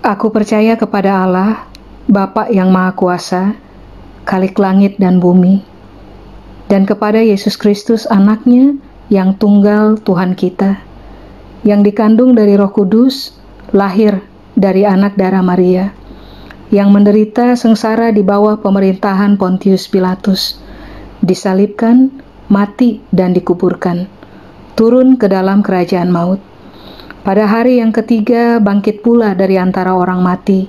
Aku percaya kepada Allah, Bapa yang Maha Kuasa, Khalik langit dan bumi, dan kepada Yesus Kristus anaknya yang tunggal Tuhan kita, yang dikandung dari Roh Kudus, lahir dari anak darah Maria, yang menderita sengsara di bawah pemerintahan Pontius Pilatus, disalibkan, mati dan dikuburkan, turun ke dalam kerajaan maut. Pada hari yang ketiga bangkit pula dari antara orang mati,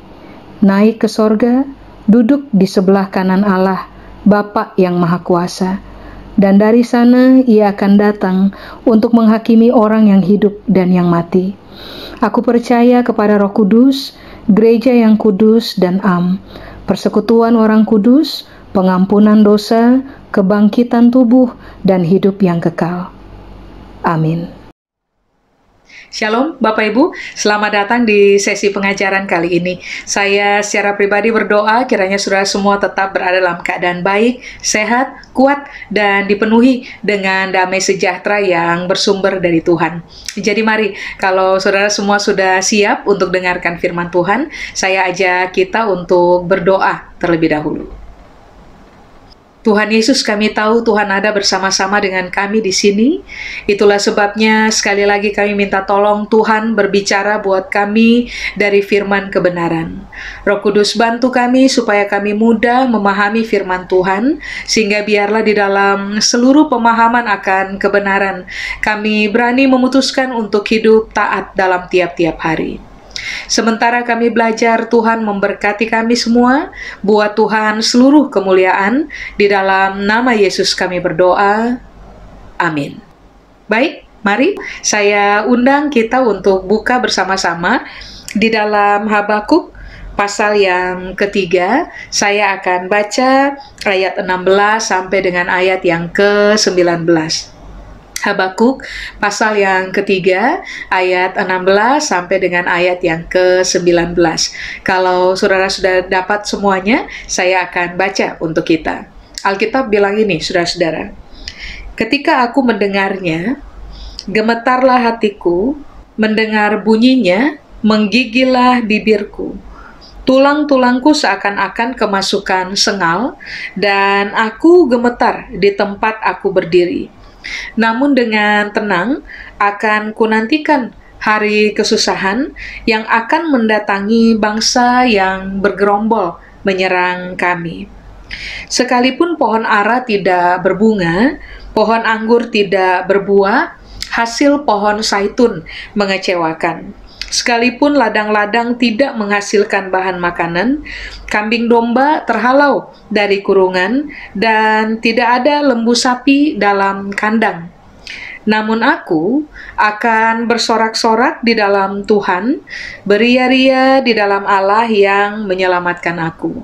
naik ke sorga, duduk di sebelah kanan Allah, Bapa yang Maha Kuasa. Dan dari sana ia akan datang untuk menghakimi orang yang hidup dan yang mati. Aku percaya kepada Roh Kudus, gereja yang kudus dan am, persekutuan orang kudus, pengampunan dosa, kebangkitan tubuh, dan hidup yang kekal. Amin. Shalom Bapak Ibu, selamat datang di sesi pengajaran kali ini. Saya secara pribadi berdoa kiranya saudara semua tetap berada dalam keadaan baik, sehat, kuat, dan dipenuhi dengan damai sejahtera yang bersumber dari Tuhan. Jadi mari, kalau saudara semua sudah siap untuk dengarkan firman Tuhan, saya ajak kita untuk berdoa terlebih dahulu. Tuhan Yesus, kami tahu Tuhan ada bersama-sama dengan kami di sini. Itulah sebabnya sekali lagi kami minta tolong Tuhan berbicara buat kami dari firman kebenaran. Roh Kudus bantu kami supaya kami mudah memahami firman Tuhan, sehingga biarlah di dalam seluruh pemahaman akan kebenaran, kami berani memutuskan untuk hidup taat dalam tiap-tiap hari. Sementara kami belajar, Tuhan memberkati kami semua. Buat Tuhan seluruh kemuliaan. Di dalam nama Yesus kami berdoa. Amin. Baik, mari saya undang kita untuk buka bersama-sama di dalam Habakuk pasal yang ketiga. Saya akan baca ayat 16 sampai dengan ayat yang ke-19. Habakuk pasal yang ketiga ayat 16 sampai dengan ayat yang ke-19. Kalau saudara sudah dapat semuanya, saya akan baca untuk kita. Alkitab bilang ini, saudara-saudara. Ketika aku mendengarnya, gemetarlah hatiku, mendengar bunyinya, menggigillah bibirku. Tulang-tulangku seakan-akan kemasukan sengal, dan aku gemetar di tempat aku berdiri. Namun dengan tenang akan kunantikan hari kesusahan yang akan mendatangi bangsa yang bergerombol menyerang kami. Sekalipun pohon ara tidak berbunga, pohon anggur tidak berbuah, hasil pohon zaitun mengecewakan. Sekalipun ladang-ladang tidak menghasilkan bahan makanan, kambing domba terhalau dari kurungan, dan tidak ada lembu sapi dalam kandang. Namun aku akan bersorak-sorak di dalam Tuhan, beria-ria di dalam Allah yang menyelamatkan aku.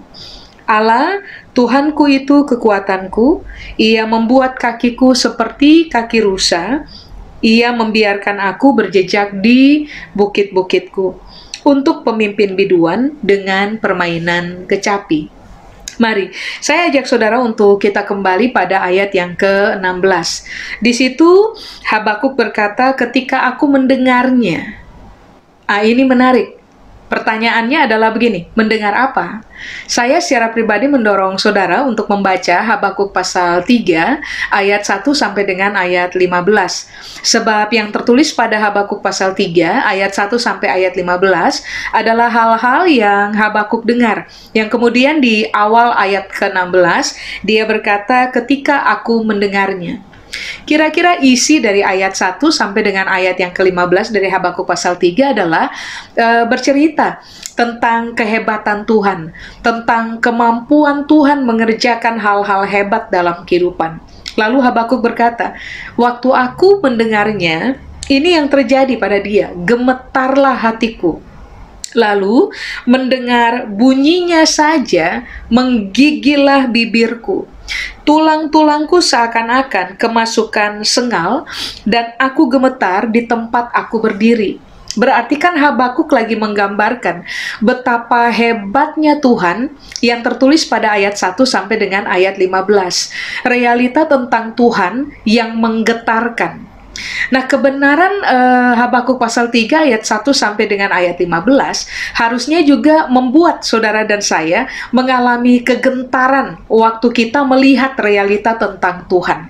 Allah, Tuhanku itu kekuatanku, Ia membuat kakiku seperti kaki rusa, Ia membiarkan aku berjejak di bukit-bukitku untuk pemimpin biduan dengan permainan kecapi. Mari, saya ajak saudara untuk kita kembali pada ayat yang ke-16. Di situ Habakuk berkata, ketika aku mendengarnya. Ini menarik. Pertanyaannya adalah begini, mendengar apa? Saya secara pribadi mendorong saudara untuk membaca Habakuk pasal 3 ayat 1 sampai dengan ayat 15. Sebab yang tertulis pada Habakuk pasal 3 ayat 1 sampai ayat 15 adalah hal-hal yang Habakuk dengar. Yang kemudian di awal ayat ke-16 dia berkata, ketika aku mendengarnya. Kira-kira isi dari ayat 1 sampai dengan ayat yang ke-15 dari Habakuk pasal 3 adalah bercerita tentang kehebatan Tuhan, tentang kemampuan Tuhan mengerjakan hal-hal hebat dalam kehidupan. Lalu Habakuk berkata, waktu aku mendengarnya, ini yang terjadi pada dia, gemetarlah hatiku. Lalu mendengar bunyinya saja, menggigillah bibirku. Tulang-tulangku seakan-akan kemasukan sengal, dan aku gemetar di tempat aku berdiri. Berarti kan Habakuk lagi menggambarkan betapa hebatnya Tuhan yang tertulis pada ayat 1 sampai dengan ayat 15. Realita tentang Tuhan yang menggetarkan. Nah, kebenaran Habakuk pasal 3 ayat 1 sampai dengan ayat 15 harusnya juga membuat saudara dan saya mengalami kegentaran waktu kita melihat realita tentang Tuhan.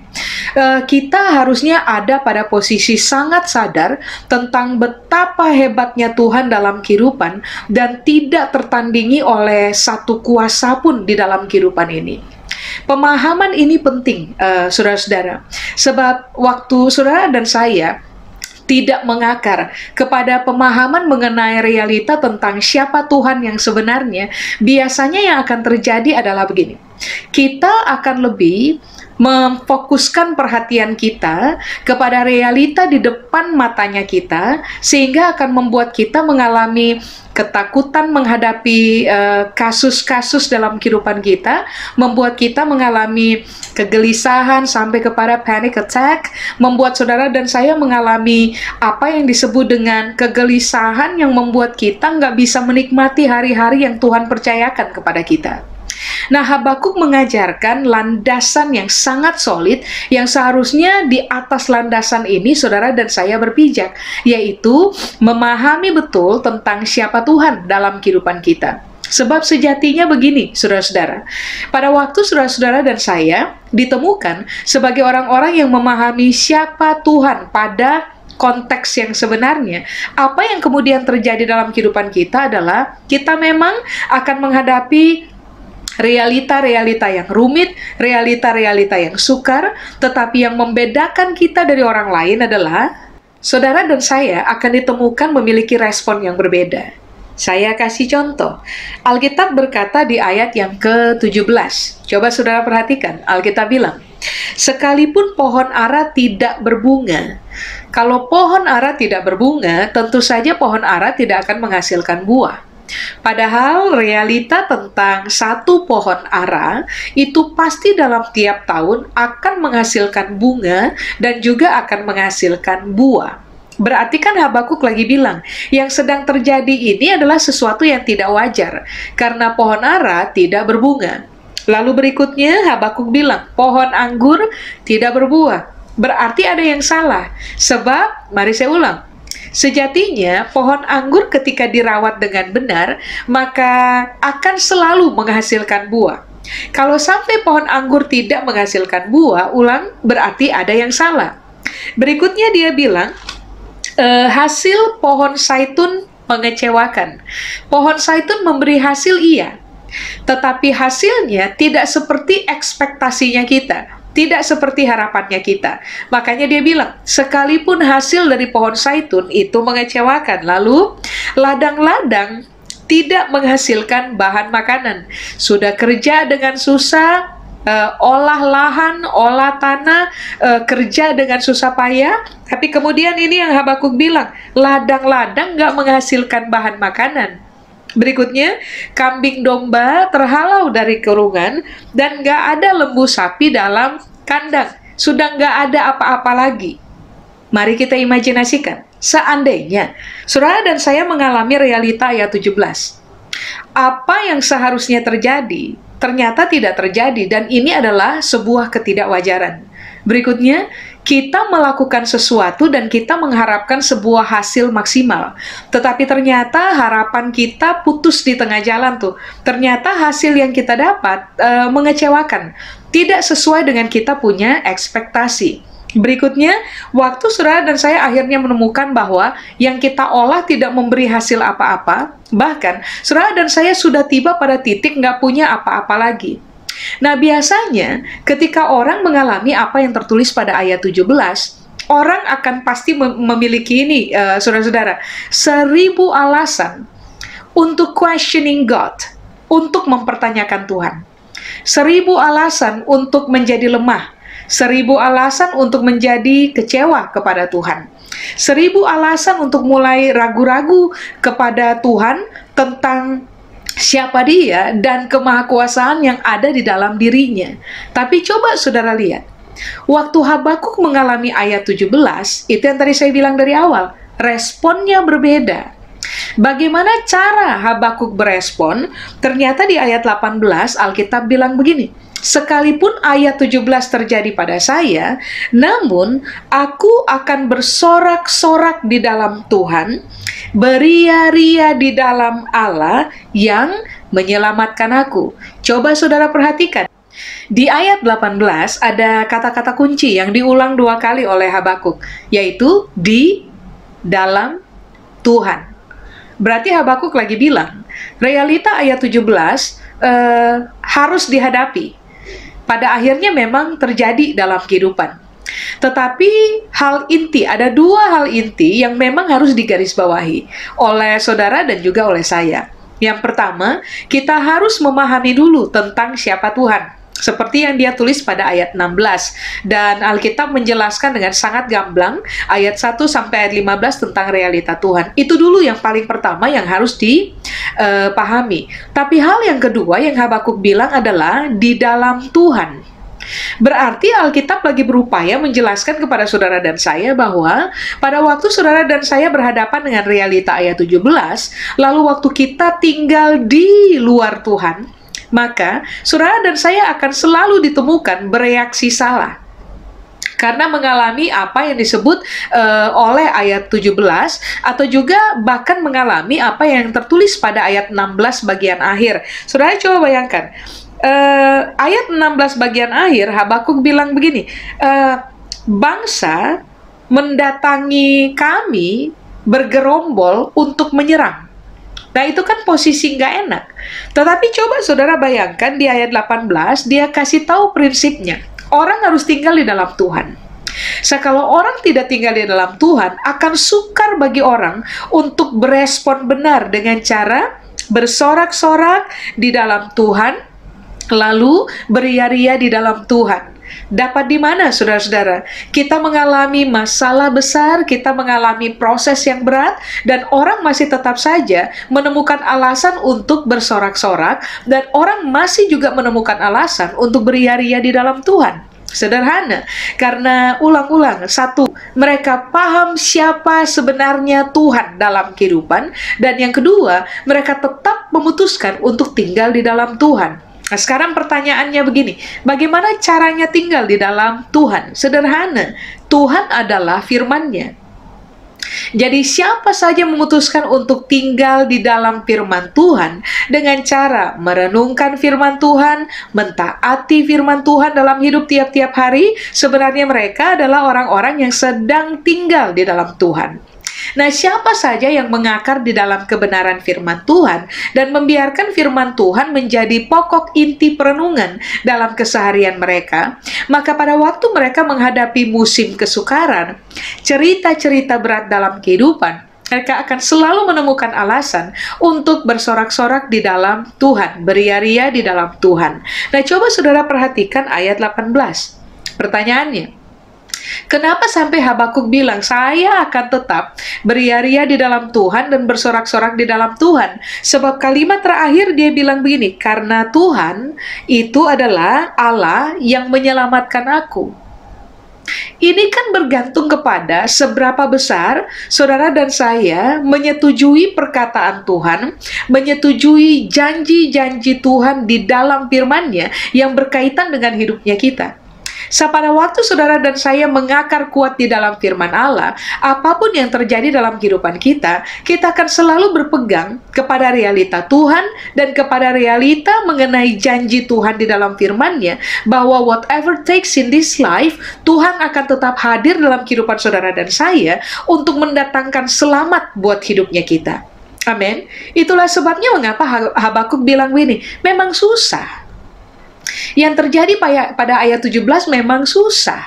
Kita harusnya ada pada posisi sangat sadar tentang betapa hebatnya Tuhan dalam kehidupan dan tidak tertandingi oleh satu kuasa pun di dalam kehidupan ini. Pemahaman ini penting, saudara-saudara, sebab waktu saudara dan saya tidak mengakar kepada pemahaman mengenai realita tentang siapa Tuhan yang sebenarnya, biasanya yang akan terjadi adalah begini. Kita akan lebih memfokuskan perhatian kita kepada realita di depan matanya kita, sehingga akan membuat kita mengalami ketakutan menghadapi kasus-kasus dalam kehidupan kita, membuat kita mengalami kegelisahan sampai kepada panic attack, membuat saudara dan saya mengalami apa yang disebut dengan kegelisahan yang membuat kita nggak bisa menikmati hari-hari yang Tuhan percayakan kepada kita. Nah, Habakuk mengajarkan landasan yang sangat solid yang seharusnya di atas landasan ini saudara dan saya berpijak, yaitu memahami betul tentang siapa Tuhan dalam kehidupan kita. Sebab sejatinya begini, saudara-saudara, pada waktu saudara-saudara dan saya ditemukan sebagai orang-orang yang memahami siapa Tuhan pada konteks yang sebenarnya, apa yang kemudian terjadi dalam kehidupan kita adalah kita memang akan menghadapi realita-realita yang rumit, realita-realita yang sukar, tetapi yang membedakan kita dari orang lain adalah saudara dan saya akan ditemukan memiliki respon yang berbeda. Saya kasih contoh. Alkitab berkata di ayat yang ke-17. Coba saudara perhatikan. Alkitab bilang, sekalipun pohon ara tidak berbunga. Kalau pohon ara tidak berbunga, tentu saja pohon ara tidak akan menghasilkan buah. Padahal realita tentang satu pohon ara itu pasti dalam tiap tahun akan menghasilkan bunga dan juga akan menghasilkan buah. Berarti kan Habakuk lagi bilang, yang sedang terjadi ini adalah sesuatu yang tidak wajar karena pohon ara tidak berbunga. Lalu berikutnya Habakuk bilang, pohon anggur tidak berbuah. Berarti ada yang salah. Sebab, mari saya ulang, sejatinya pohon anggur ketika dirawat dengan benar, maka akan selalu menghasilkan buah. Kalau sampai pohon anggur tidak menghasilkan buah, berarti ada yang salah. Berikutnya dia bilang, hasil pohon zaitun mengecewakan. Pohon zaitun memberi hasil iya, tetapi hasilnya tidak seperti ekspektasinya kita. Tidak seperti harapannya kita. Makanya dia bilang, sekalipun hasil dari pohon zaitun itu mengecewakan, lalu ladang-ladang tidak menghasilkan bahan makanan. Sudah kerja dengan susah, olah lahan, olah tanah, kerja dengan susah payah, tapi kemudian ini yang Habakuk bilang, ladang-ladang nggak menghasilkan bahan makanan. Berikutnya, kambing domba terhalau dari kurungan dan nggak ada lembu sapi dalam kandang. Sudah nggak ada apa-apa lagi. Mari kita imajinasikan, seandainya saudara dan saya mengalami realita ayat 17. Apa yang seharusnya terjadi, ternyata tidak terjadi dan ini adalah sebuah ketidakwajaran. Berikutnya, kita melakukan sesuatu dan kita mengharapkan sebuah hasil maksimal. Tetapi ternyata harapan kita putus di tengah jalan tuh. Ternyata hasil yang kita dapat mengecewakan. Tidak sesuai dengan kita punya ekspektasi. Berikutnya, waktu saudara dan saya akhirnya menemukan bahwa yang kita olah tidak memberi hasil apa-apa. Bahkan, saudara dan saya sudah tiba pada titik nggak punya apa-apa lagi. Nah, biasanya ketika orang mengalami apa yang tertulis pada ayat 17, orang akan pasti memiliki ini, saudara-saudara, 1000 alasan untuk questioning God, untuk mempertanyakan Tuhan. 1000 alasan untuk menjadi lemah, 1000 alasan untuk menjadi kecewa kepada Tuhan, 1000 alasan untuk mulai ragu-ragu kepada Tuhan tentang siapa dia dan kemahakuasaan yang ada di dalam dirinya. Tapi coba saudara lihat, waktu Habakuk mengalami ayat 17, itu yang tadi saya bilang dari awal, responnya berbeda. Bagaimana cara Habakuk berespon? Ternyata di ayat 18 Alkitab bilang begini, sekalipun ayat 17 terjadi pada saya, namun aku akan bersorak-sorak di dalam Tuhan, beria-ria di dalam Allah yang menyelamatkan aku. Coba saudara perhatikan. Di ayat 18 ada kata-kata kunci yang diulang 2 kali oleh Habakuk, yaitu di dalam Tuhan. Berarti Habakuk lagi bilang, realita ayat 17 harus dihadapi. Pada akhirnya memang terjadi dalam kehidupan. Tetapi ada 2 hal inti yang memang harus digarisbawahi oleh saudara dan juga oleh saya. Yang pertama, kita harus memahami dulu tentang siapa Tuhan. Seperti yang dia tulis pada ayat 16. Dan Alkitab menjelaskan dengan sangat gamblang ayat 1 sampai ayat 15 tentang realita Tuhan. Itu dulu yang paling pertama yang harus dipahami. Tapi hal yang kedua yang Habakuk bilang adalah di dalam Tuhan. Berarti Alkitab lagi berupaya menjelaskan kepada saudara dan saya bahwa pada waktu saudara dan saya berhadapan dengan realita ayat 17, lalu waktu kita tinggal di luar Tuhan, maka saudara dan saya akan selalu ditemukan bereaksi salah. Karena mengalami apa yang disebut oleh ayat 17, atau juga bahkan mengalami apa yang tertulis pada ayat 16 bagian akhir. Saudara coba bayangkan, ayat 16 bagian akhir, Habakuk bilang begini, bangsa mendatangi kami bergerombol untuk menyerang. Nah, itu kan posisi nggak enak. Tetapi coba saudara bayangkan di ayat 18, dia kasih tahu prinsipnya. Orang harus tinggal di dalam Tuhan. Kalau orang tidak tinggal di dalam Tuhan, akan sukar bagi orang untuk berespon benar dengan cara bersorak-sorak di dalam Tuhan, lalu beria-ria di dalam Tuhan. Dapat di mana, saudara-saudara? Kita mengalami masalah besar, kita mengalami proses yang berat, dan orang masih tetap saja menemukan alasan untuk bersorak-sorak, dan orang masih juga menemukan alasan untuk beria-ria di dalam Tuhan. Sederhana, karena ulang-ulang, satu, mereka paham siapa sebenarnya Tuhan dalam kehidupan, dan yang kedua, mereka tetap memutuskan untuk tinggal di dalam Tuhan. Nah, sekarang pertanyaannya begini, bagaimana caranya tinggal di dalam Tuhan? Sederhana, Tuhan adalah firman-Nya. Jadi siapa saja memutuskan untuk tinggal di dalam firman Tuhan dengan cara merenungkan firman Tuhan, mentaati firman Tuhan dalam hidup tiap-tiap hari, sebenarnya mereka adalah orang-orang yang sedang tinggal di dalam Tuhan. Nah, siapa saja yang mengakar di dalam kebenaran firman Tuhan dan membiarkan firman Tuhan menjadi pokok inti perenungan dalam keseharian mereka, maka pada waktu mereka menghadapi musim kesukaran, cerita-cerita berat dalam kehidupan, mereka akan selalu menemukan alasan untuk bersorak-sorak di dalam Tuhan, beria-ria di dalam Tuhan. Nah, coba saudara perhatikan ayat 18. Pertanyaannya, kenapa sampai Habakuk bilang, saya akan tetap beria-ria di dalam Tuhan dan bersorak-sorak di dalam Tuhan? Sebab kalimat terakhir dia bilang begini, karena Tuhan itu adalah Allah yang menyelamatkan aku. Ini kan bergantung kepada seberapa besar saudara dan saya menyetujui perkataan Tuhan, menyetujui janji-janji Tuhan di dalam firman-Nya yang berkaitan dengan hidupnya kita. Pada waktu saudara dan saya mengakar kuat di dalam firman Allah, apapun yang terjadi dalam kehidupan kita, kita akan selalu berpegang kepada realita Tuhan dan kepada realita mengenai janji Tuhan di dalam firman-Nya, bahwa whatever takes in this life, Tuhan akan tetap hadir dalam kehidupan saudara dan saya untuk mendatangkan selamat buat hidupnya kita. Amin. Itulah sebabnya mengapa Habakuk bilang begini, memang susah. Yang terjadi pada ayat 17 memang susah,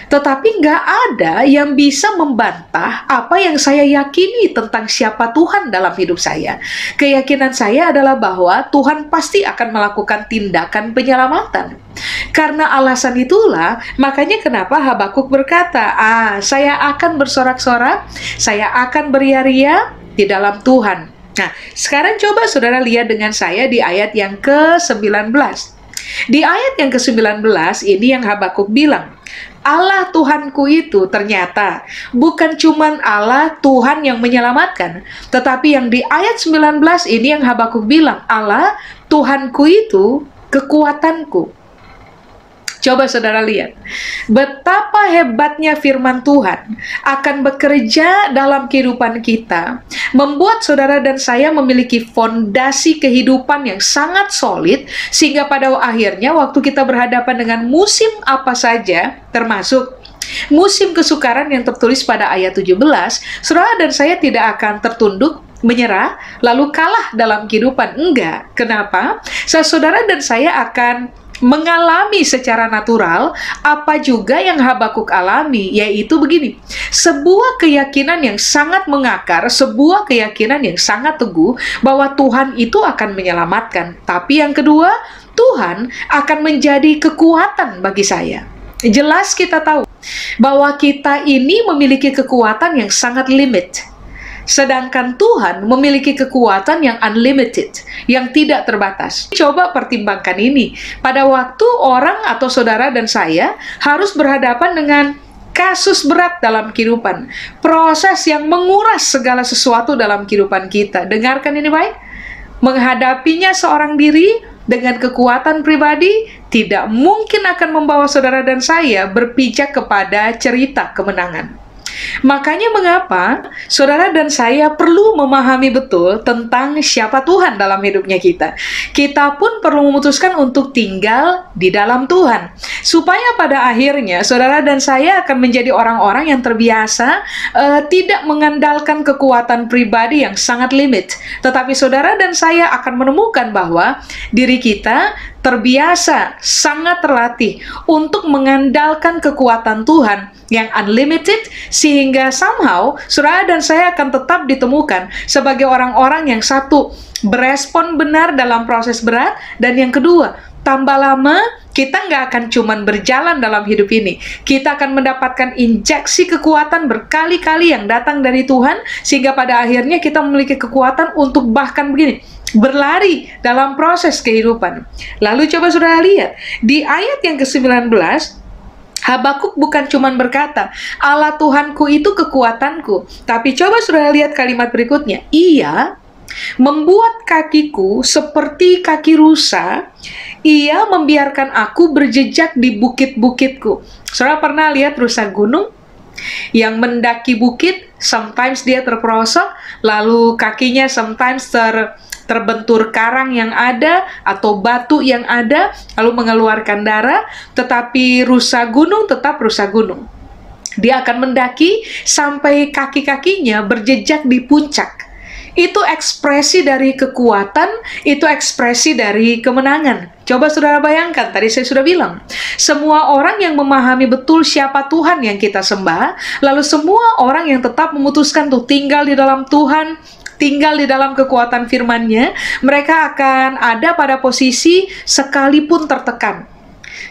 tetapi nggak ada yang bisa membantah apa yang saya yakini tentang siapa Tuhan dalam hidup saya. Keyakinan saya adalah bahwa Tuhan pasti akan melakukan tindakan penyelamatan. Karena alasan itulah, makanya kenapa Habakuk berkata, saya akan bersorak-sorak, saya akan beria-ria di dalam Tuhan. Nah, sekarang coba saudara lihat dengan saya di ayat yang ke-19. Di ayat yang ke-19 ini yang Habakuk bilang, Allah Tuhanku itu ternyata bukan cuman Allah Tuhan yang menyelamatkan, tetapi yang di ayat 19 ini yang Habakuk bilang, Allah Tuhanku itu kekuatanku. Coba saudara lihat, betapa hebatnya firman Tuhan akan bekerja dalam kehidupan kita, membuat saudara dan saya memiliki fondasi kehidupan yang sangat solid, sehingga pada akhirnya waktu kita berhadapan dengan musim apa saja, termasuk musim kesukaran yang tertulis pada ayat 17, saudara dan saya tidak akan tertunduk, menyerah, lalu kalah dalam kehidupan. Enggak. Kenapa? Saudara dan saya akan mengalami secara natural apa juga yang Habakuk alami, yaitu begini, sebuah keyakinan yang sangat mengakar, sebuah keyakinan yang sangat teguh bahwa Tuhan itu akan menyelamatkan. Tapi yang kedua, Tuhan akan menjadi kekuatan bagi saya. Jelas kita tahu bahwa kita ini memiliki kekuatan yang sangat limit. Sedangkan Tuhan memiliki kekuatan yang unlimited, yang tidak terbatas. Coba pertimbangkan ini. Pada waktu orang atau saudara dan saya harus berhadapan dengan kasus berat dalam kehidupan, proses yang menguras segala sesuatu dalam kehidupan kita. Dengarkan ini baik. Menghadapinya seorang diri dengan kekuatan pribadi tidak mungkin akan membawa saudara dan saya berpijak kepada cerita kemenangan. Makanya mengapa saudara dan saya perlu memahami betul tentang siapa Tuhan dalam hidupnya kita. Kita pun perlu memutuskan untuk tinggal di dalam Tuhan, supaya pada akhirnya saudara dan saya akan menjadi orang-orang yang terbiasa tidak mengandalkan kekuatan pribadi yang sangat limit. Tetapi saudara dan saya akan menemukan bahwa diri kita terbiasa, sangat terlatih untuk mengandalkan kekuatan Tuhan yang unlimited, sehingga somehow saudara dan saya akan tetap ditemukan sebagai orang-orang yang satu, berespon benar dalam proses berat, dan yang kedua, tambah lama kita nggak akan cuman berjalan dalam hidup ini, kita akan mendapatkan injeksi kekuatan berkali-kali yang datang dari Tuhan, sehingga pada akhirnya kita memiliki kekuatan untuk bahkan begini, berlari dalam proses kehidupan. Lalu coba saudara lihat, di ayat yang ke-19, Habakuk bukan cuma berkata, Allah Tuhanku itu kekuatanku. Tapi coba saudara lihat kalimat berikutnya. Ia membuat kakiku seperti kaki rusa. Ia membiarkan aku berjejak di bukit-bukitku. Saudara pernah lihat rusa gunung? Yang mendaki bukit, sometimes dia terperosok, lalu kakinya sometimes terbentur karang yang ada atau batu yang ada, lalu mengeluarkan darah. Tetapi rusa gunung tetap rusa gunung. Dia akan mendaki sampai kaki-kakinya berjejak di puncak. Itu ekspresi dari kekuatan, itu ekspresi dari kemenangan. Coba saudara bayangkan, tadi saya sudah bilang, semua orang yang memahami betul siapa Tuhan yang kita sembah, lalu semua orang yang tetap memutuskan untuk tinggal di dalam Tuhan, tinggal di dalam kekuatan firman-Nya, mereka akan ada pada posisi sekalipun tertekan,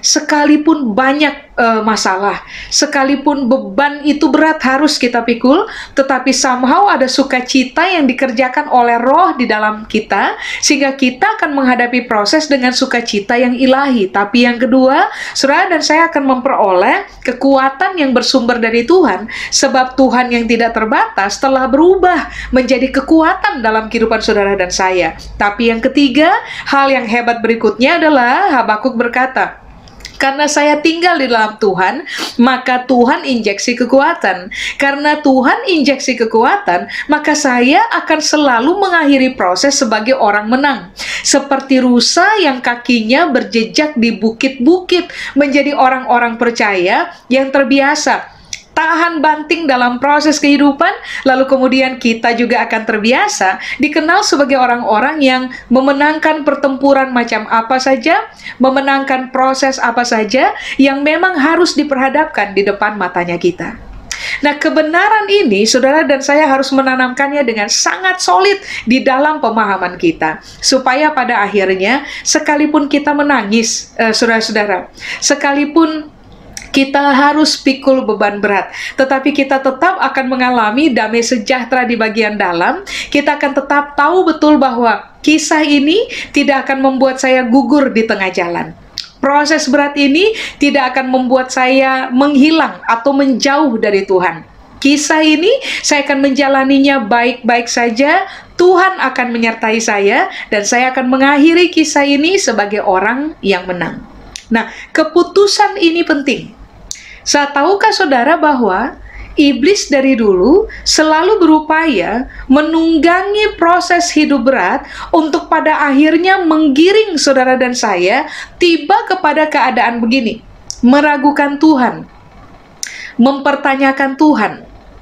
sekalipun banyak masalah, sekalipun beban itu berat harus kita pikul, tetapi somehow ada sukacita yang dikerjakan oleh Roh di dalam kita, sehingga kita akan menghadapi proses dengan sukacita yang ilahi. Tapi yang kedua, saudara dan saya akan memperoleh kekuatan yang bersumber dari Tuhan, sebab Tuhan yang tidak terbatas telah berubah menjadi kekuatan dalam kehidupan saudara dan saya. Tapi yang ketiga, hal yang hebat berikutnya adalah Habakuk berkata, karena saya tinggal di dalam Tuhan, maka Tuhan injeksi kekuatan. Karena Tuhan injeksi kekuatan, maka saya akan selalu mengakhiri proses sebagai orang menang. Seperti rusa yang kakinya berjejak di bukit-bukit, menjadi orang-orang percaya yang terbiasa tahan banting dalam proses kehidupan, lalu kemudian kita juga akan terbiasa dikenal sebagai orang-orang yang memenangkan pertempuran macam apa saja, memenangkan proses apa saja yang memang harus diperhadapkan di depan matanya kita. Nah, kebenaran ini saudara dan saya harus menanamkannya dengan sangat solid di dalam pemahaman kita, supaya pada akhirnya sekalipun kita menangis, saudara-saudara, sekalipun kita harus pikul beban berat, tetapi kita tetap akan mengalami damai sejahtera di bagian dalam. Kita akan tetap tahu betul bahwa kisah ini tidak akan membuat saya gugur di tengah jalan. Proses berat ini tidak akan membuat saya menghilang atau menjauh dari Tuhan. Kisah ini saya akan menjalaninya baik-baik saja. Tuhan akan menyertai saya, dan saya akan mengakhiri kisah ini sebagai orang yang menang. Nah, keputusan ini penting. Tahukah saudara bahwa iblis dari dulu selalu berupaya menunggangi proses hidup berat untuk pada akhirnya menggiring saudara dan saya tiba kepada keadaan begini, meragukan Tuhan, mempertanyakan Tuhan,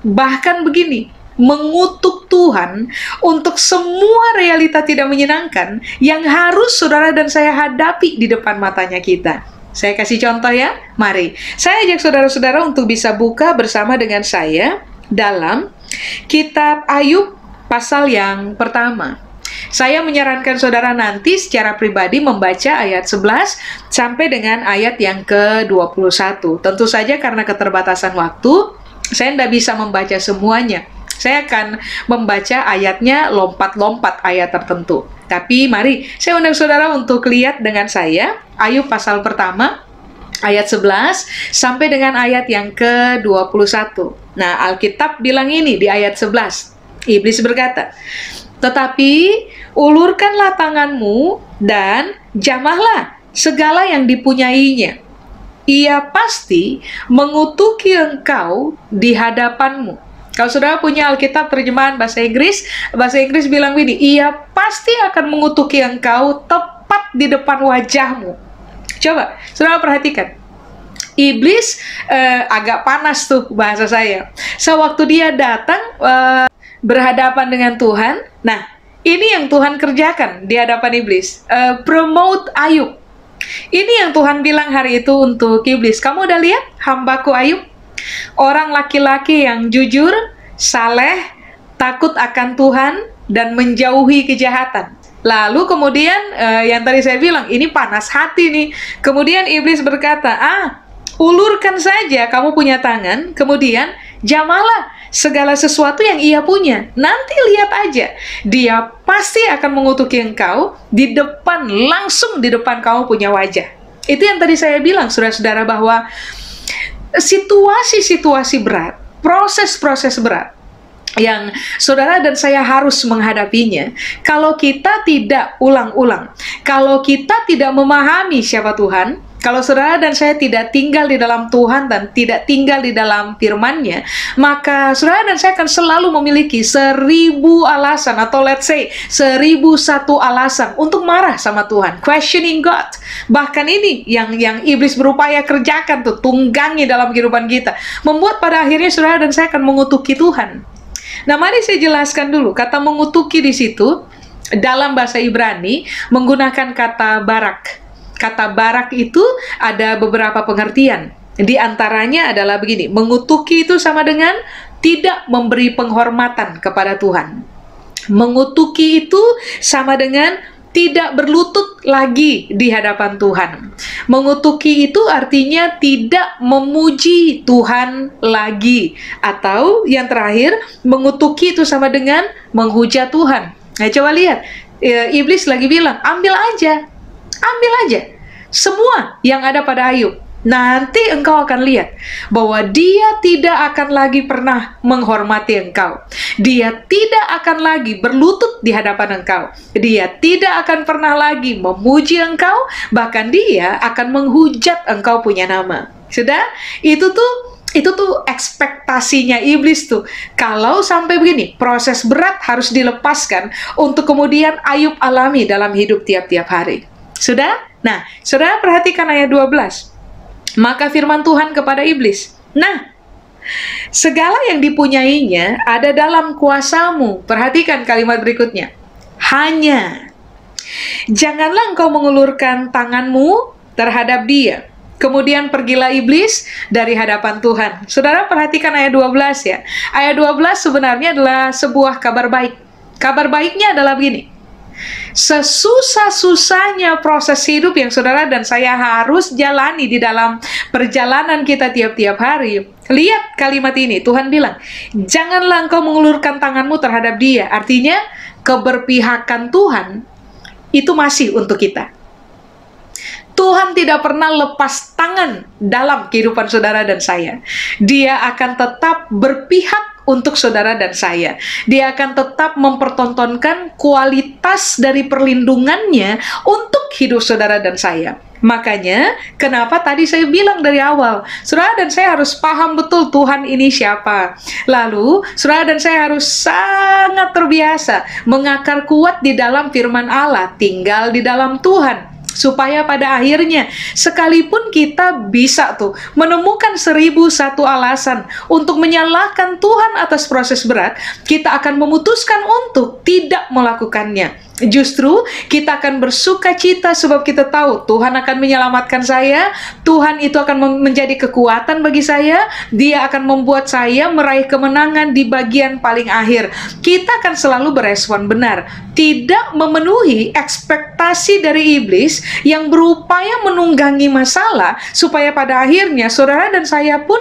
bahkan begini, mengutuk Tuhan untuk semua realita tidak menyenangkan yang harus saudara dan saya hadapi di depan matanya kita. Saya kasih contoh ya, mari. Saya ajak saudara-saudara untuk bisa buka bersama dengan saya dalam kitab Ayub pasal yang pertama. Saya menyarankan saudara nanti secara pribadi membaca ayat 11 sampai dengan ayat yang ke-21. Tentu saja karena keterbatasan waktu, saya tidak bisa membaca semuanya. Saya akan membaca ayatnya lompat-lompat ayat tertentu. Tapi mari, saya undang saudara untuk lihat dengan saya, Ayub pasal pertama, ayat 11, sampai dengan ayat yang ke-21. Nah, Alkitab bilang ini di ayat 11. Iblis berkata, "Tetapi ulurkanlah tanganmu dan jamahlah segala yang dipunyainya. Ia pasti mengutuki engkau di hadapanmu." Kalau saudara punya Alkitab terjemahan bahasa Inggris bilang begini, ia pasti akan mengutuki engkau tepat di depan wajahmu. Coba, saudara perhatikan. Iblis agak panas tuh bahasa saya. Sewaktu dia datang berhadapan dengan Tuhan, nah ini yang Tuhan kerjakan di hadapan iblis. Promote Ayub. Ini yang Tuhan bilang hari itu untuk iblis. Kamu udah lihat hambaku Ayub? Orang laki-laki yang jujur, saleh, takut akan Tuhan, dan menjauhi kejahatan. Lalu kemudian yang tadi saya bilang, ini panas hati nih. Kemudian iblis berkata, ulurkan saja kamu punya tangan, kemudian jamahlah segala sesuatu yang ia punya. Nanti lihat aja, dia pasti akan mengutuki engkau di depan, langsung di depan kamu punya wajah. Itu yang tadi saya bilang, saudara-saudara, bahwa situasi-situasi berat, proses-proses berat yang saudara dan saya harus menghadapinya, kalau kita tidak ulang-ulang, kalau kita tidak memahami siapa Tuhan, kalau saudara dan saya tidak tinggal di dalam Tuhan dan tidak tinggal di dalam firman-Nya, maka saudara dan saya akan selalu memiliki 1000 alasan, atau let's say 1001 alasan untuk marah sama Tuhan, questioning God. Bahkan ini yang iblis berupaya kerjakan tuh, tunggangi dalam kehidupan kita, membuat pada akhirnya saudara dan saya akan mengutuki Tuhan. Nah, mari saya jelaskan dulu kata mengutuki di situ dalam bahasa Ibrani menggunakan kata barak. Kata barak itu ada beberapa pengertian. Di antaranya adalah begini, mengutuki itu sama dengan tidak memberi penghormatan kepada Tuhan. Mengutuki itu sama dengan tidak berlutut lagi di hadapan Tuhan. Mengutuki itu artinya tidak memuji Tuhan lagi. Atau yang terakhir, mengutuki itu sama dengan menghujat Tuhan. Nah, coba lihat, iblis lagi bilang, ambil aja semua yang ada pada Ayub. Nanti engkau akan lihat bahwa dia tidak akan lagi pernah menghormati engkau. Dia tidak akan lagi berlutut di hadapan engkau. Dia tidak akan pernah lagi memuji engkau, bahkan dia akan menghujat engkau punya nama. Sudah? Itu tuh ekspektasinya iblis tuh. Kalau sampai begini, proses berat harus dilepaskan untuk kemudian Ayub alami dalam hidup tiap-tiap hari. Sudah? Nah, saudara perhatikan ayat 12. Maka firman Tuhan kepada iblis, nah, segala yang dipunyainya ada dalam kuasamu. Perhatikan kalimat berikutnya. Hanya, janganlah engkau mengulurkan tanganmu terhadap dia. Kemudian pergilah iblis dari hadapan Tuhan. Saudara perhatikan ayat 12 ya. Ayat 12 sebenarnya adalah sebuah kabar baik. Kabar baiknya adalah begini. Sesusah-susahnya proses hidup yang saudara dan saya harus jalani di dalam perjalanan kita tiap-tiap hari, lihat kalimat ini, Tuhan bilang, janganlah engkau mengulurkan tanganmu terhadap dia. Artinya, keberpihakan Tuhan itu masih untuk kita. Tuhan tidak pernah lepas tangan dalam kehidupan saudara dan saya. Dia akan tetap berpihak untuk saudara dan saya. Dia akan tetap mempertontonkan kualitas dari perlindungannya untuk hidup saudara dan saya. Makanya, kenapa tadi saya bilang dari awal, saudara dan saya harus paham betul Tuhan ini siapa. Lalu, saudara dan saya harus sangat terbiasa mengakar kuat di dalam firman Allah, tinggal di dalam Tuhan. Supaya pada akhirnya, sekalipun kita bisa tuh menemukan 1001 alasan untuk menyalahkan Tuhan atas proses berat, kita akan memutuskan untuk tidak melakukannya. Justru kita akan bersuka cita sebab kita tahu Tuhan akan menyelamatkan saya, Tuhan itu akan menjadi kekuatan bagi saya, Dia akan membuat saya meraih kemenangan di bagian paling akhir. Kita akan selalu berespon benar, tidak memenuhi ekspektasi dari iblis yang berupaya menunggangi masalah supaya pada akhirnya saudara dan saya pun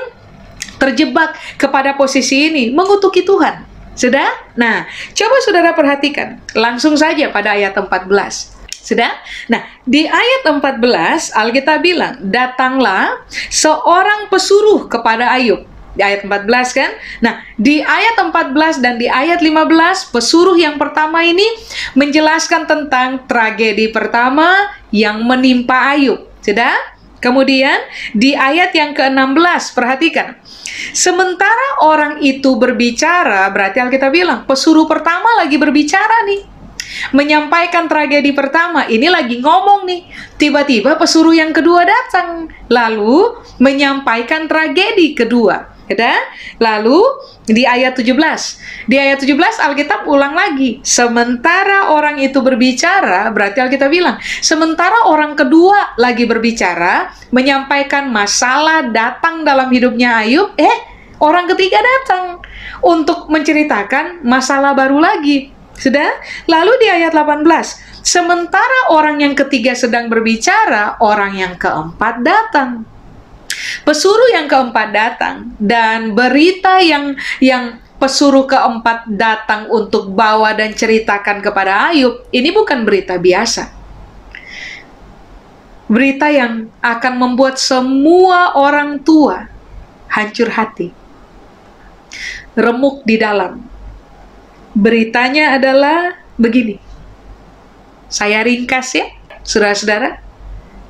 terjebak kepada posisi ini, mengutuki Tuhan. Sudah? Nah, coba saudara perhatikan. Langsung saja pada ayat 14. Sudah? Nah, di ayat 14, Alkitab bilang, datanglah seorang pesuruh kepada Ayub. Di ayat 14 kan? Nah, di ayat 14 dan di ayat 15, pesuruh yang pertama ini menjelaskan tentang tragedi pertama yang menimpa Ayub. Sudah? Kemudian di ayat yang ke-16, perhatikan. Sementara orang itu berbicara, berarti Alkitab bilang, pesuruh pertama lagi berbicara nih. Menyampaikan tragedi pertama, ini lagi ngomong nih. Tiba-tiba pesuruh yang kedua datang, lalu menyampaikan tragedi kedua. Lalu di ayat 17. Di ayat 17 Alkitab ulang lagi. Sementara orang itu berbicara, berarti Alkitab bilang, sementara orang kedua lagi berbicara, menyampaikan masalah datang dalam hidupnya Ayub, orang ketiga datang untuk menceritakan masalah baru lagi. Sudah? Lalu di ayat 18, sementara orang yang ketiga sedang berbicara, orang yang keempat datang. Pesuruh yang keempat datang, dan berita yang pesuruh keempat datang untuk bawa dan ceritakan kepada Ayub, ini bukan berita biasa. Berita yang akan membuat semua orang tua hancur hati, remuk di dalam. Beritanya adalah begini. Saya ringkas ya, saudara-saudara.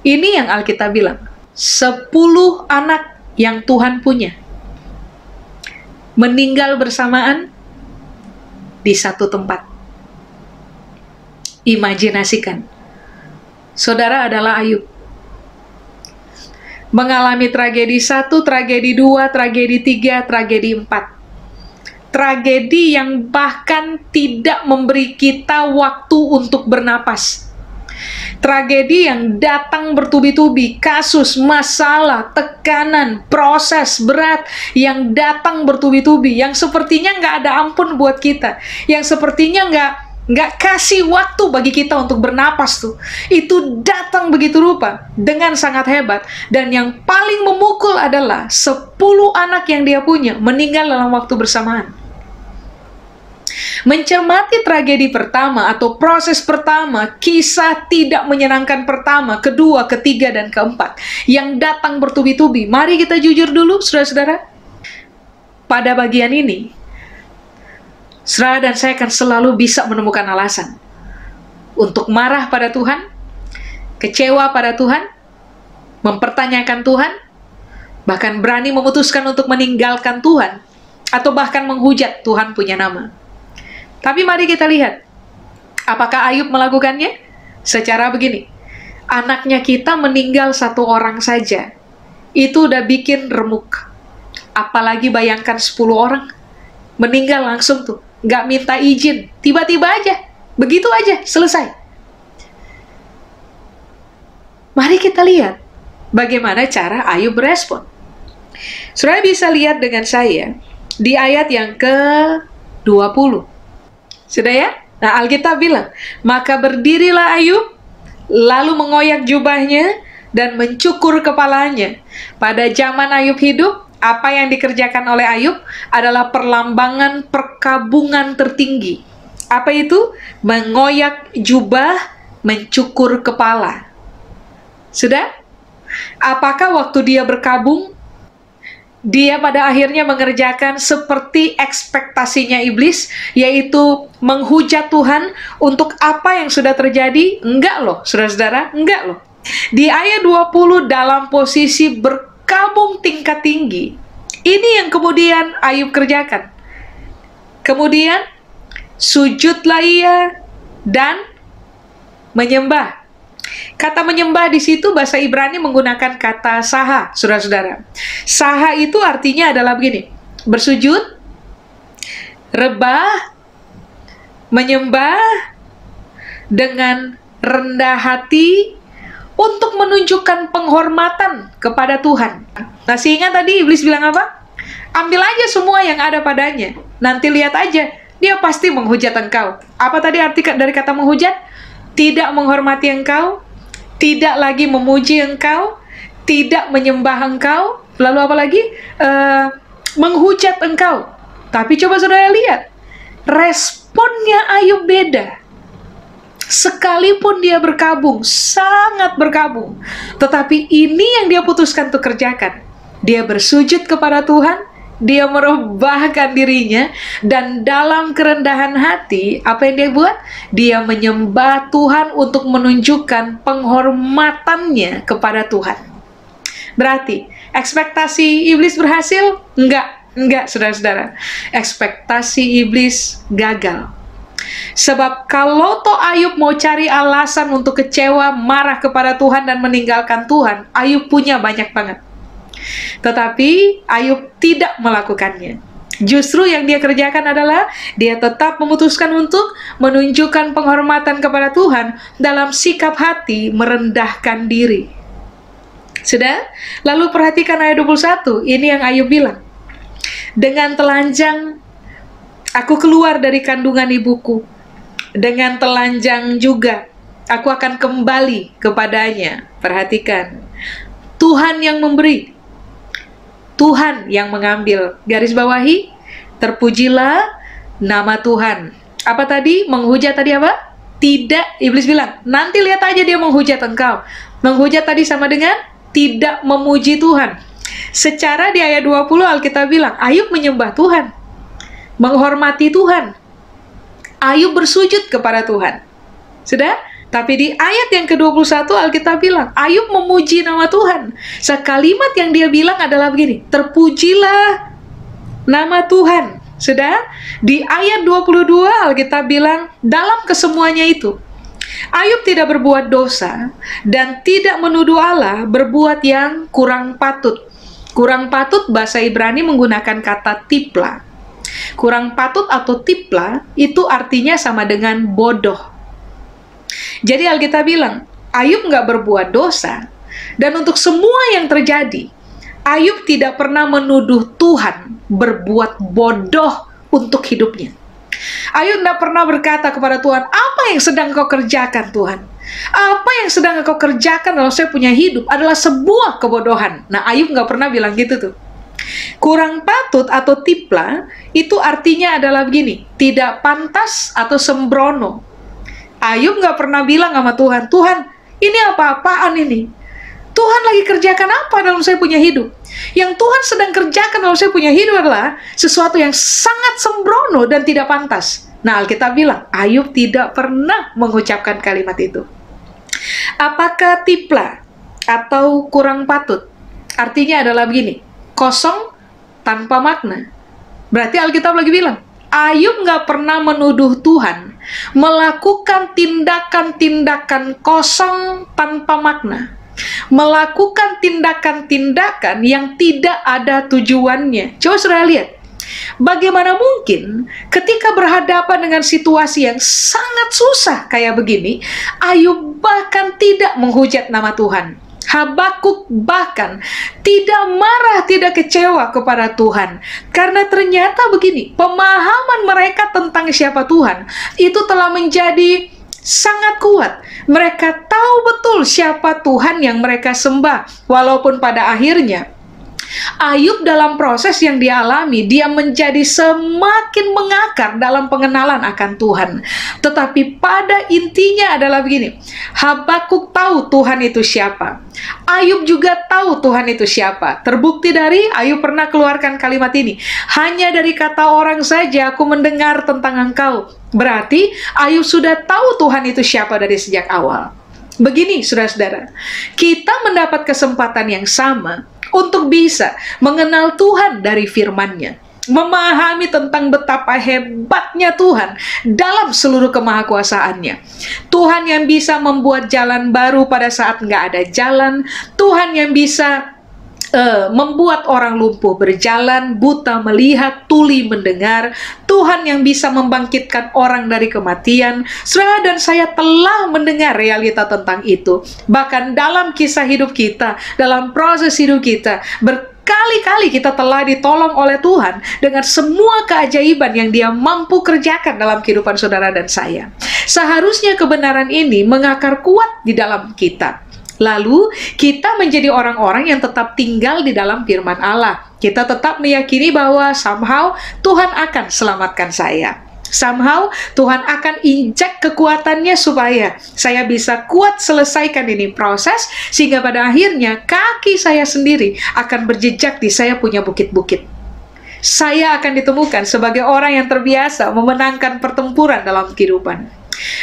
Ini yang Alkitab bilang. 10 anak yang Tuhan punya meninggal bersamaan di satu tempat. Imajinasikan, saudara adalah Ayub. Mengalami tragedi 1, tragedi 2, tragedi 3, tragedi 4. Tragedi yang bahkan tidak memberi kita waktu untuk bernapas. Tragedi yang datang bertubi-tubi, kasus, masalah, tekanan, proses berat yang datang bertubi-tubi, yang sepertinya nggak ada ampun buat kita, yang sepertinya nggak kasih waktu bagi kita untuk bernapas tuh. Itu datang begitu rupa, dengan sangat hebat, dan yang paling memukul adalah 10 anak yang dia punya meninggal dalam waktu bersamaan. Mencermati tragedi pertama atau proses pertama, kisah tidak menyenangkan pertama, kedua, ketiga, dan keempat yang datang bertubi-tubi. Mari kita jujur dulu, saudara-saudara. Pada bagian ini, saudara dan saya akan selalu bisa menemukan alasan untuk marah pada Tuhan, kecewa pada Tuhan, mempertanyakan Tuhan, bahkan berani memutuskan untuk meninggalkan Tuhan, atau bahkan menghujat Tuhan punya nama. Tapi mari kita lihat, apakah Ayub melakukannya? Secara begini, anaknya kita meninggal 1 orang saja, itu udah bikin remuk. Apalagi bayangkan 10 orang, meninggal langsung tuh, nggak minta izin, tiba-tiba aja, begitu aja, selesai. Mari kita lihat, bagaimana cara Ayub berespon. Saudara bisa lihat dengan saya, di ayat yang ke-20. Sudah ya? Nah, Alkitab bilang, maka berdirilah Ayub, lalu mengoyak jubahnya, dan mencukur kepalanya. Pada zaman Ayub hidup, apa yang dikerjakan oleh Ayub adalah perlambangan perkabungan tertinggi. Apa itu? Mengoyak jubah, mencukur kepala. Sudah? Apakah waktu dia berkabung, dia pada akhirnya mengerjakan seperti ekspektasinya iblis, yaitu menghujat Tuhan untuk apa yang sudah terjadi? Enggak loh, saudara-saudara, enggak loh. Di ayat 20 dalam posisi berkabung tingkat tinggi. Ini yang kemudian Ayub kerjakan. Kemudian sujudlah ia dan menyembah. Kata menyembah di situ bahasa Ibrani menggunakan kata saha, saudara-saudara. Saha itu artinya adalah begini: bersujud, rebah, menyembah dengan rendah hati untuk menunjukkan penghormatan kepada Tuhan. Masih ingat tadi iblis bilang apa? Ambil aja semua yang ada padanya. Nanti lihat aja, dia pasti menghujat engkau. Apa tadi arti dari kata menghujat? Tidak menghormati engkau, tidak lagi memuji engkau, tidak menyembah engkau, lalu apa lagi? Menghujat engkau. Tapi coba saudara lihat, responnya Ayub beda. Sekalipun dia berkabung, sangat berkabung, tetapi ini yang dia putuskan untuk kerjakan. Dia bersujud kepada Tuhan, dia merebahkan dirinya, dan dalam kerendahan hati, apa yang dia buat? Dia menyembah Tuhan untuk menunjukkan penghormatannya kepada Tuhan. Berarti, ekspektasi iblis berhasil? Enggak, saudara-saudara. Ekspektasi iblis gagal. Sebab kalau toh Ayub mau cari alasan untuk kecewa, marah kepada Tuhan dan meninggalkan Tuhan, Ayub punya banyak banget. Tetapi Ayub tidak melakukannya. Justru yang dia kerjakan adalah dia tetap memutuskan untuk menunjukkan penghormatan kepada Tuhan dalam sikap hati merendahkan diri. Sudah? Lalu perhatikan ayat 21, ini yang Ayub bilang. Dengan telanjang aku keluar dari kandungan ibuku, dengan telanjang juga aku akan kembali kepadanya. Perhatikan, Tuhan yang memberi, Tuhan yang mengambil. Garis bawahi, terpujilah nama Tuhan. Apa tadi? Menghujat tadi apa? Tidak, iblis bilang, nanti lihat aja dia menghujat engkau. Menghujat tadi sama dengan tidak memuji Tuhan. Secara di ayat 20 Alkitab bilang, Ayub menyembah Tuhan, menghormati Tuhan. Ayub bersujud kepada Tuhan. Sudah? Tapi di ayat yang ke-21 Alkitab bilang, Ayub memuji nama Tuhan. Sekalimat yang dia bilang adalah begini, terpujilah nama Tuhan. Sudah? Di ayat 22 Alkitab bilang, dalam kesemuanya itu, Ayub tidak berbuat dosa dan tidak menuduh Allah berbuat yang kurang patut. Kurang patut bahasa Ibrani menggunakan kata tipla. Kurang patut atau tipla itu artinya sama dengan bodoh. Jadi Alkitab bilang, Ayub nggak berbuat dosa, dan untuk semua yang terjadi, Ayub tidak pernah menuduh Tuhan berbuat bodoh untuk hidupnya. Ayub tidak pernah berkata kepada Tuhan, apa yang sedang kau kerjakan Tuhan? Apa yang sedang kau kerjakan dalam saya punya hidup adalah sebuah kebodohan. Nah, Ayub nggak pernah bilang gitu tuh. Kurang patut atau tipla itu artinya adalah begini, tidak pantas atau sembrono. Ayub nggak pernah bilang sama Tuhan, Tuhan, ini apa-apaan ini? Tuhan lagi kerjakan apa dalam saya punya hidup? Yang Tuhan sedang kerjakan dalam saya punya hidup adalah sesuatu yang sangat sembrono dan tidak pantas. Nah, Alkitab bilang, Ayub tidak pernah mengucapkan kalimat itu. Apakah tipla atau kurang patut? Artinya adalah begini, kosong tanpa makna. Berarti Alkitab lagi bilang, Ayub nggak pernah menuduh Tuhan melakukan tindakan-tindakan kosong tanpa makna, melakukan tindakan-tindakan yang tidak ada tujuannya. Coba saudara lihat, bagaimana mungkin ketika berhadapan dengan situasi yang sangat susah kayak begini, Ayub bahkan tidak menghujat nama Tuhan. Habakuk bahkan tidak marah, tidak kecewa kepada Tuhan. Karena ternyata begini, pemahaman mereka tentang siapa Tuhan itu telah menjadi sangat kuat. Mereka tahu betul siapa Tuhan yang mereka sembah. Walaupun pada akhirnya Ayub dalam proses yang dia alami, dia menjadi semakin mengakar dalam pengenalan akan Tuhan. Tetapi pada intinya adalah begini, Habakuk tahu Tuhan itu siapa. Ayub juga tahu Tuhan itu siapa. Terbukti dari Ayub pernah keluarkan kalimat ini, hanya dari kata orang saja aku mendengar tentang engkau. Berarti Ayub sudah tahu Tuhan itu siapa dari sejak awal. Begini, saudara-saudara, kita mendapat kesempatan yang sama untuk bisa mengenal Tuhan dari firman-Nya, memahami tentang betapa hebatnya Tuhan dalam seluruh kemahakuasaannya. Tuhan yang bisa membuat jalan baru pada saat nggak ada jalan, Tuhan yang bisa membuat orang lumpuh berjalan, buta melihat, tuli mendengar, Tuhan yang bisa membangkitkan orang dari kematian. Saudara dan saya telah mendengar realita tentang itu. Bahkan dalam kisah hidup kita, dalam proses hidup kita, berkali-kali kita telah ditolong oleh Tuhan dengan semua keajaiban yang Dia mampu kerjakan dalam kehidupan saudara dan saya. Seharusnya kebenaran ini mengakar kuat di dalam kita. Lalu, kita menjadi orang-orang yang tetap tinggal di dalam firman Allah. Kita tetap meyakini bahwa somehow Tuhan akan selamatkan saya. Somehow Tuhan akan injek kekuatannya supaya saya bisa kuat selesaikan ini proses, sehingga pada akhirnya kaki saya sendiri akan berjejak di saya punya bukit-bukit. Saya akan ditemukan sebagai orang yang terbiasa memenangkan pertempuran dalam kehidupan.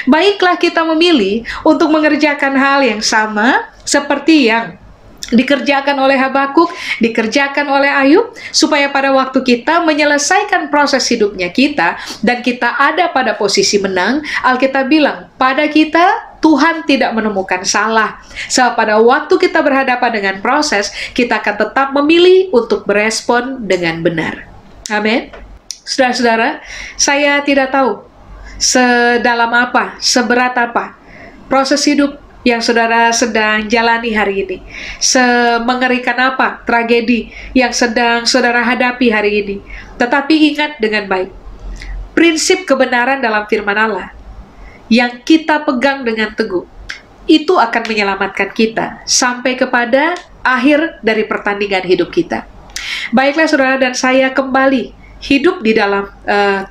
Baiklah kita memilih untuk mengerjakan hal yang sama seperti yang dikerjakan oleh Habakuk, dikerjakan oleh Ayub, supaya pada waktu kita menyelesaikan proses hidupnya kita dan kita ada pada posisi menang, Alkitab bilang, pada kita Tuhan tidak menemukan salah. Sebab pada waktu kita berhadapan dengan proses, kita akan tetap memilih untuk berespon dengan benar. Amin. Saudara-saudara, saya tidak tahu sedalam apa, seberat apa proses hidup yang saudara sedang jalani hari ini, semengerikan apa tragedi yang sedang saudara hadapi hari ini. Tetapi ingat dengan baik, prinsip kebenaran dalam firman Allah yang kita pegang dengan teguh, itu akan menyelamatkan kita sampai kepada akhir dari pertandingan hidup kita. Baiklah saudara dan saya kembali hidup di dalam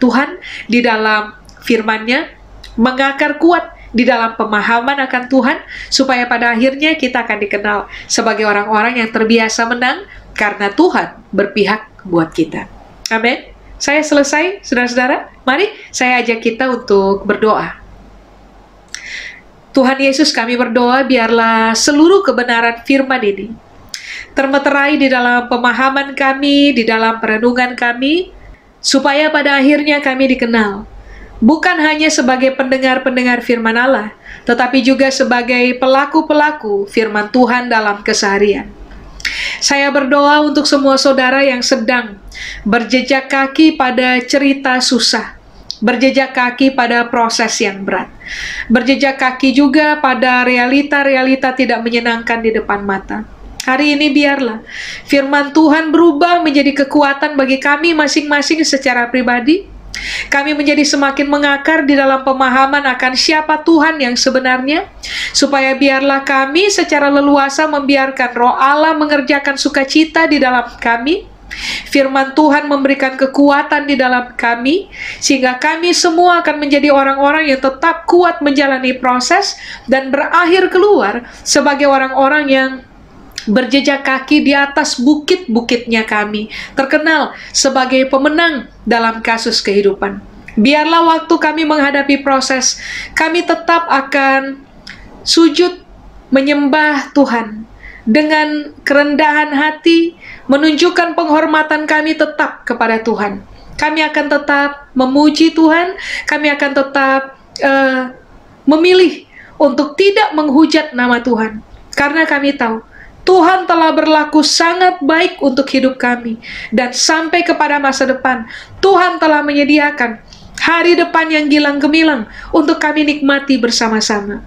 Tuhan, di dalam firman-Nya, mengakar kuat di dalam pemahaman akan Tuhan, supaya pada akhirnya kita akan dikenal sebagai orang-orang yang terbiasa menang karena Tuhan berpihak buat kita. Amin. Saya selesai, saudara-saudara. Mari saya ajak kita untuk berdoa. Tuhan Yesus, kami berdoa biarlah seluruh kebenaran firman ini termeterai di dalam pemahaman kami, di dalam perenungan kami, supaya pada akhirnya kami dikenal bukan hanya sebagai pendengar-pendengar firman Allah, tetapi juga sebagai pelaku-pelaku firman Tuhan dalam keseharian. Saya berdoa untuk semua saudara yang sedang berjejak kaki pada cerita susah, berjejak kaki pada proses yang berat, berjejak kaki juga pada realita-realita tidak menyenangkan di depan mata. Hari ini biarlah firman Tuhan berubah menjadi kekuatan bagi kami masing-masing secara pribadi. Kami menjadi semakin mengakar di dalam pemahaman akan siapa Tuhan yang sebenarnya, supaya biarlah kami secara leluasa membiarkan Roh Allah mengerjakan sukacita di dalam kami. Firman Tuhan memberikan kekuatan di dalam kami, sehingga kami semua akan menjadi orang-orang yang tetap kuat menjalani proses dan berakhir keluar sebagai orang-orang yang berjejak kaki di atas bukit-bukitnya kami, terkenal sebagai pemenang dalam kasus kehidupan. Biarlah waktu kami menghadapi proses, kami tetap akan sujud menyembah Tuhan dengan kerendahan hati, menunjukkan penghormatan kami tetap kepada Tuhan. Kami akan tetap memuji Tuhan, kami akan tetap memilih untuk tidak menghujat nama Tuhan, karena kami tahu Tuhan telah berlaku sangat baik untuk hidup kami, dan sampai kepada masa depan, Tuhan telah menyediakan hari depan yang gilang gemilang untuk kami nikmati bersama-sama.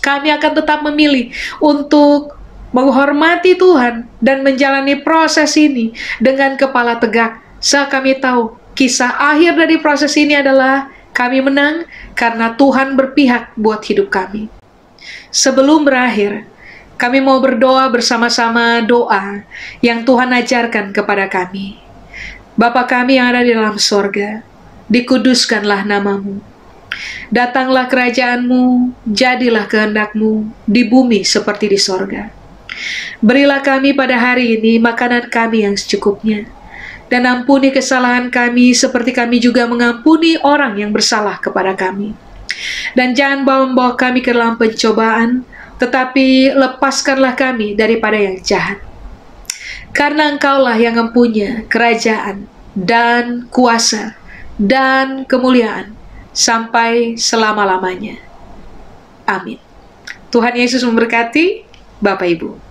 Kami akan tetap memilih untuk menghormati Tuhan dan menjalani proses ini dengan kepala tegak. Saat kami tahu, kisah akhir dari proses ini adalah kami menang karena Tuhan berpihak buat hidup kami. Sebelum berakhir, kami mau berdoa bersama-sama doa yang Tuhan ajarkan kepada kami. Bapa kami yang ada di dalam sorga, dikuduskanlah namamu. Datanglah kerajaan-Mu, jadilah kehendak-Mu di bumi seperti di sorga. Berilah kami pada hari ini makanan kami yang secukupnya, dan ampuni kesalahan kami seperti kami juga mengampuni orang yang bersalah kepada kami. Dan jangan bawa kami ke dalam pencobaan, tetapi lepaskanlah kami daripada yang jahat. Karena Engkaulah yang mempunyai kerajaan dan kuasa dan kemuliaan sampai selama-lamanya. Amin. Tuhan Yesus memberkati Bapak Ibu.